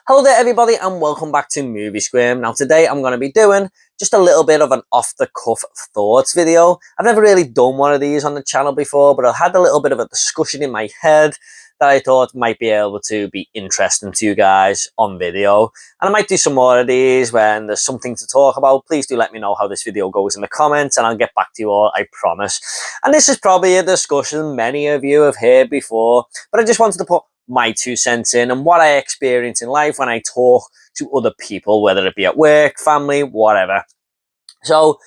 Hello there everybody and welcome back to Movie Squirm. Now today I'm going to be doing just a little bit of an off-the-cuff thoughts video. I've never really done one of these on the channel before, but I had a little bit of a discussion in my head that I thought might be able to be interesting to you guys on video. And I might do some more of these when there's something to talk about. Please do let me know how this video goes in the comments and I'll get back to you all, I promise. And this is probably a discussion many of you have heard before, but I just wanted to put my 2 cents in and what I experience in life when I talk to other people, whether it be at work, family, whatever. So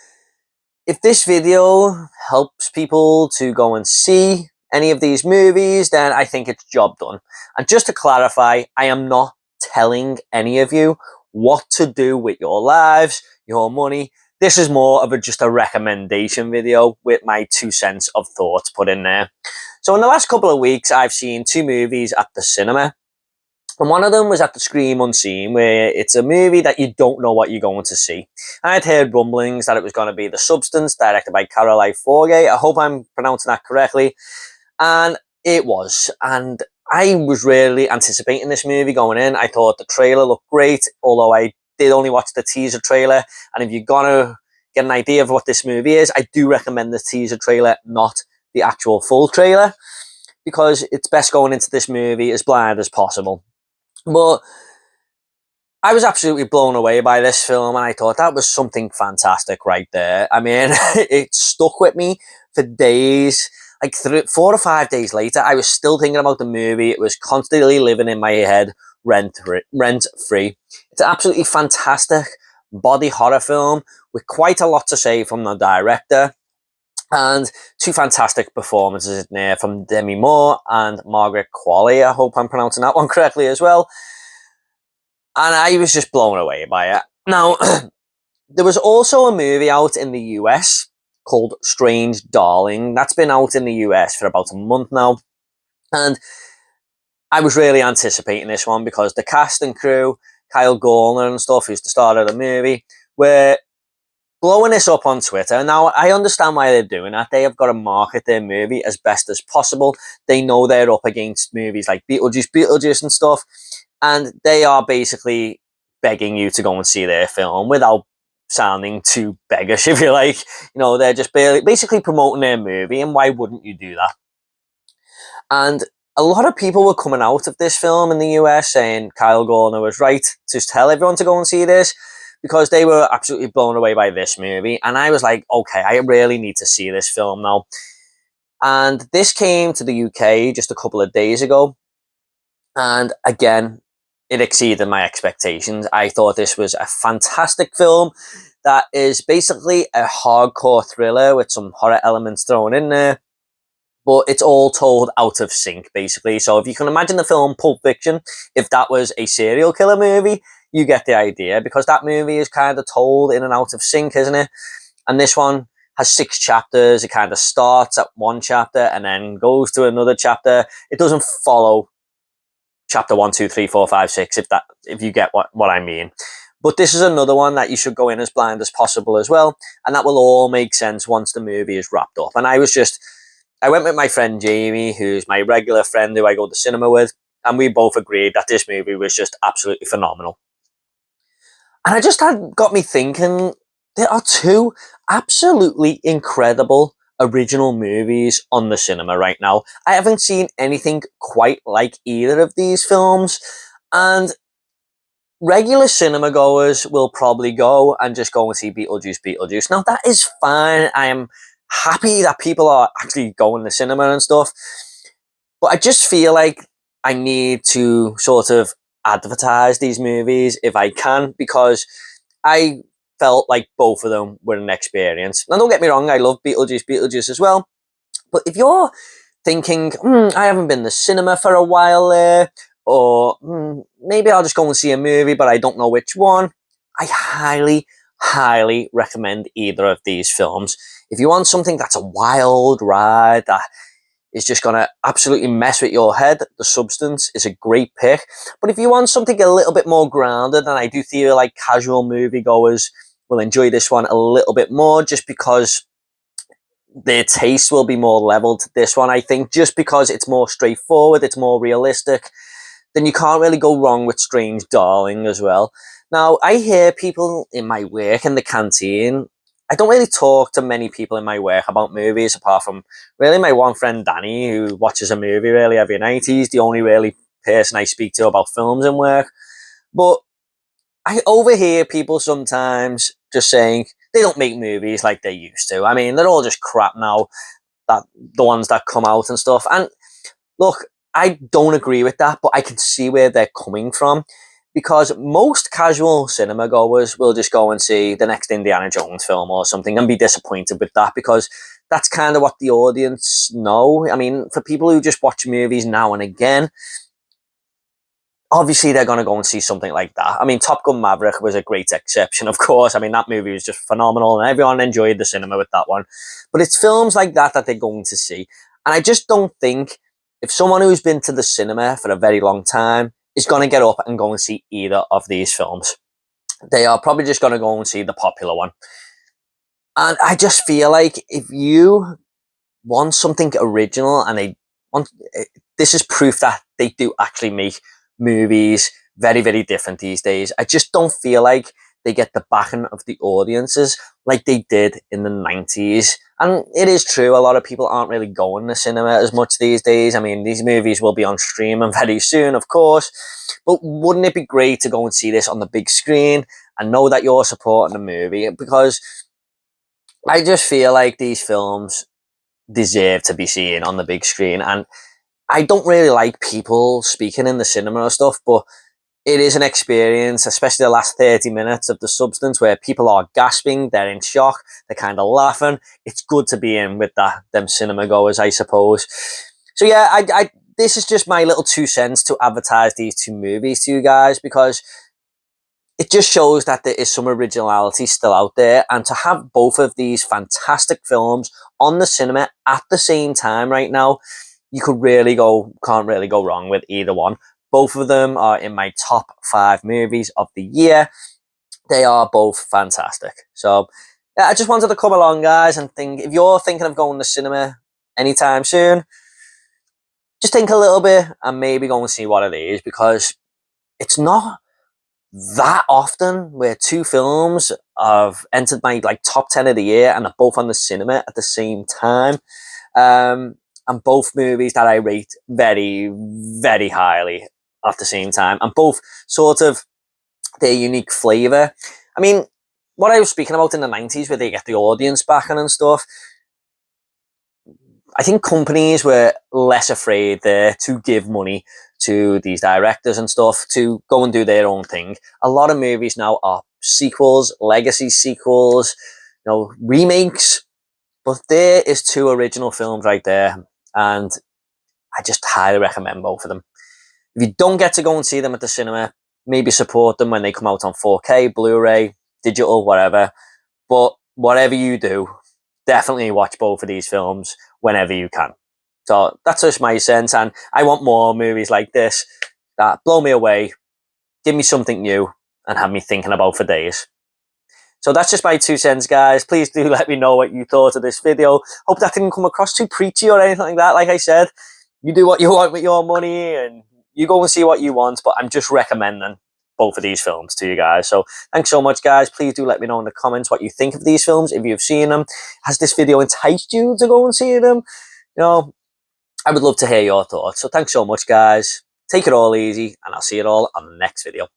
if this video helps people to go and see any of these movies, then I think it's job done. And just to clarify, I am not telling any of you what to do with your lives, your money. This is more of just a recommendation video with my 2 cents of thoughts put in there. So in the last couple of weeks, I've seen 2 movies at the cinema. And one of them was at the Scream Unseen, where it's a movie that you don't know what you're going to see. And I'd heard rumblings that it was going to be The Substance, directed by Caroline Forgay. I hope I'm pronouncing that correctly. And it was. And I was really anticipating this movie going in. I thought the trailer looked great, although I did only watch the teaser trailer. And if you're going to get an idea of what this movie is, I do recommend the teaser trailer, not the actual full trailer, because it's best going into this movie as blind as possible. But I was absolutely blown away by this film, and I thought that was something fantastic right there. I mean, it stuck with me for days. Like 4 or 5 days later, I was still thinking about the movie. It was constantly living in my head, rent free. It's an absolutely fantastic body horror film with quite a lot to say from the director. And 2 fantastic performances in there from Demi Moore and Margaret Qualley. I hope I'm pronouncing that one correctly as well. And I was just blown away by it. Now, there was also a movie out in the US called Strange Darling. That's been out in the US for about a month now. And I was really anticipating this one because the cast and crew, Kyle Gallner and stuff, who's the star of the movie, were blowing this up on Twitter. Now, I understand why they're doing that. They have got to market their movie as best as possible. They know they're up against movies like Beetlejuice and stuff. And they are basically begging you to go and see their film without sounding too beggish, if you like. You know, they're just basically promoting their movie, and why wouldn't you do that? And a lot of people were coming out of this film in the US saying Kyle Gallner was right to tell everyone to go and see this, because they were absolutely blown away by this movie. And I was like, okay, I really need to see this film now. And this came to the UK just a couple of days ago. And again, it exceeded my expectations. I thought this was a fantastic film that is basically a hardcore thriller with some horror elements thrown in there. But it's all told out of sync, basically. So if you can imagine the film Pulp Fiction, if that was a serial killer movie, you get the idea, because that movie is kind of told in and out of sync, isn't it? And this one has 6 chapters. It kind of starts at one chapter and then goes to another chapter. It doesn't follow chapter 1, 2, 3, 4, 5, 6, if you get what I mean. But this is another one that you should go in as blind as possible as well. And that will all make sense once the movie is wrapped up. And I went with my friend Jamie, who's my regular friend who I go to cinema with. And we both agreed that this movie was just absolutely phenomenal. And I just got me thinking, there are 2 absolutely incredible original movies on the cinema right now. I haven't seen anything quite like either of these films. And regular cinema goers will probably go and just go and see Beetlejuice. Now, that is fine. I am happy that people are actually going to cinema and stuff. But I just feel like I need to sort of advertise these movies if I can, because I felt like both of them were an experience. Now, don't get me wrong, I love Beetlejuice as well. But if you're thinking, I haven't been to cinema for a while there, or maybe I'll just go and see a movie, but I don't know which one, I highly, highly recommend either of these films. If you want something that's a wild ride, that is just going to absolutely mess with your head, The Substance is a great pick. But if you want something a little bit more grounded, and I do feel like casual moviegoers will enjoy this one a little bit more, just because their taste will be more leveled to this one, I think, just because it's more straightforward, it's more realistic. then you can't really go wrong with Strange Darling as well. Now, I hear people in my work in the canteen. I don't really talk to many people in my work about movies, apart from really my one friend Danny, who watches a movie really every night. He's the only really person I speak to about films and work. But I overhear people sometimes just saying they don't make movies like they used to. I mean, they're all just crap now, that the ones that come out and stuff. And look, I don't agree with that, but I can see where they're coming from, because most casual cinema goers will just go and see the next Indiana Jones film or something and be disappointed with that, because that's kind of what the audience know. I mean, for people who just watch movies now and again, obviously they're going to go and see something like that. I mean, Top Gun Maverick was a great exception, of course. I mean, that movie was just phenomenal and everyone enjoyed the cinema with that one. But it's films like that that they're going to see. And I just don't think if someone who's been to the cinema for a very long time is going to get up and go and see either of these films, they are probably just going to go and see the popular one. And I just feel like if you want something original and they want, this is proof that they do actually make movies very, very different these days. I just don't feel like they get the backing of the audiences like they did in the 90s. And it is true, a lot of people aren't really going to cinema as much these days. I mean, these movies will be on streaming very soon, of course. But wouldn't it be great to go and see this on the big screen and know that you're supporting the movie? Because I just feel like these films deserve to be seen on the big screen. And I don't really like people speaking in the cinema or stuff, but it is an experience, especially the last 30 minutes of The Substance, where people are gasping, they're in shock, they're kind of laughing. It's good to be in with them cinema goers, I suppose. So yeah, I this is just my little 2 cents to advertise these two movies to you guys, because it just shows that there is some originality still out there, and to have both of these fantastic films on the cinema at the same time right now, you can't really go wrong with either one. Both of them are in my top 5 movies of the year. They are both fantastic. So yeah, I just wanted to come along, guys, and think, if you're thinking of going to cinema anytime soon, just think a little bit and maybe go and see one of these, because it's not that often where 2 films have entered my top 10 of the year and are both on the cinema at the same time. And both movies that I rate very, very highly at the same time, and both sort of their unique flavour. I mean, what I was speaking about in the 90s, where they get the audience backing and stuff, I think companies were less afraid there to give money to these directors and stuff to go and do their own thing. A lot of movies now are sequels, legacy sequels, remakes, but there is 2 original films right there, and I just highly recommend both of them. If you don't get to go and see them at the cinema, maybe support them when they come out on 4K, Blu-ray, digital, whatever. But whatever you do, definitely watch both of these films whenever you can. So that's just my sense, and I want more movies like this that blow me away, give me something new, and have me thinking about for days. So that's just my 2 cents, guys. Please do let me know what you thought of this video. Hope that didn't come across too preachy or anything like that. Like I said, you do what you want with your money and you go and see what you want, but I'm just recommending both of these films to you guys. So thanks so much, guys. Please do let me know in the comments what you think of these films, if you've seen them. Has this video enticed you to go and see them? I would love to hear your thoughts. So thanks so much, guys. Take it all easy, and I'll see you all on the next video.